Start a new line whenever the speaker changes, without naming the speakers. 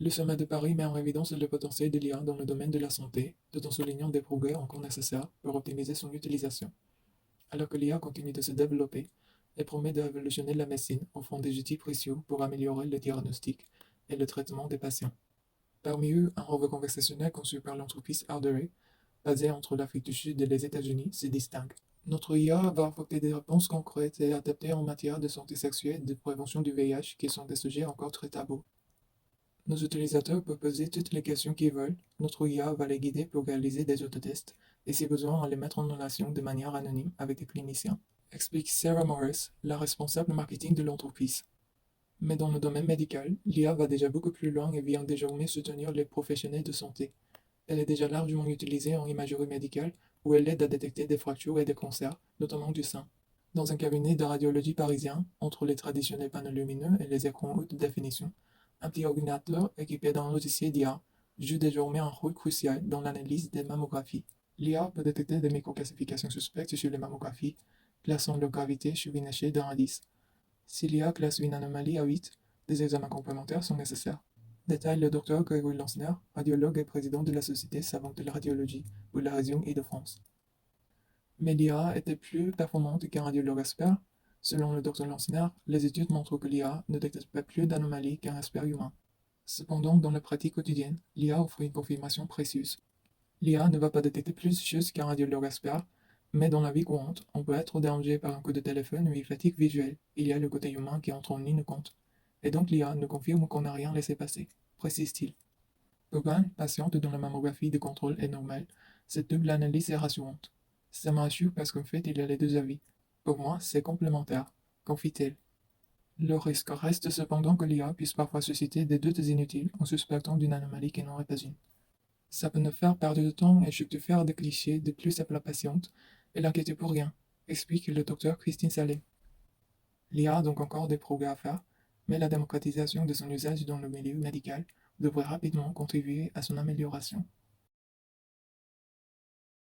Le sommet de Paris met en évidence le potentiel de l'IA dans le domaine de la santé, tout en soulignant des progrès encore nécessaires pour optimiser son utilisation. Alors que l'IA continue de se développer, elle promet de révolutionner la médecine, offrant des outils précieux pour améliorer le diagnostic et le traitement des patients. Parmi eux, un robot conversationnel conçu par l'entreprise Ardery, basé entre l'Afrique du Sud et les États-Unis, se distingue. Notre IA va apporter des réponses concrètes et adaptées en matière de santé sexuelle et de prévention du VIH, qui sont des sujets encore très tabous. Nos utilisateurs peuvent poser toutes les questions qu'ils veulent. Notre IA va les guider pour réaliser des autotests et si besoin, les mettre en relation de manière anonyme avec des cliniciens, explique Sarah Morris, la responsable marketing de l'entreprise. Mais dans le domaine médical, l'IA va déjà beaucoup plus loin et vient désormais soutenir les professionnels de santé. Elle est déjà largement utilisée en imagerie médicale où elle aide à détecter des fractures et des cancers, notamment du sein. Dans un cabinet de radiologie parisien, entre les traditionnels panneaux lumineux et les écrans haute définition, un petit ordinateur équipé d'un logiciel d'IA joue désormais un rôle crucial dans l'analyse des mammographies. L'IA peut détecter des microclassifications suspectes sur les mammographies, classant leur gravité sur une échelle de 1 à 10. Si l'IA classe une anomalie à 8, des examens complémentaires sont nécessaires. Détaille le docteur Grégory Lansner, radiologue et président de la Société savante de la radiologie pour la région Île-de-France. Mais l'IA était plus performante qu'un radiologue expert. Selon le docteur Lansner, les études montrent que l'IA ne détecte pas plus d'anomalies qu'un expert humain. Cependant, dans la pratique quotidienne, l'IA offre une confirmation précieuse. L'IA ne va pas détecter plus de choses qu'un radiologue expert, mais dans la vie courante, on peut être dérangé par un coup de téléphone ou une fatigue visuelle. Il y a le côté humain qui entre en ligne de compte. Et donc l'IA nous confirme qu'on n'a rien laissé passer, précise-t-il. Pour un patiente dont la mammographie de contrôle est normale, cette double analyse est rassurante. Ça me rassure parce qu'en fait, il y a les deux avis. Pour moi, c'est complémentaire, confie-t-elle. Le risque reste cependant que l'IA puisse parfois susciter des doutes inutiles en suspectant d'une anomalie qui n'en est pas une. Ça peut nous faire perdre du temps et juste faire des clichés de plus à la patiente et l'inquiéter pour rien, explique le docteur Christine Salé. L'IA a donc encore des progrès à faire, mais la démocratisation de son usage dans le milieu médical devrait rapidement contribuer à son amélioration.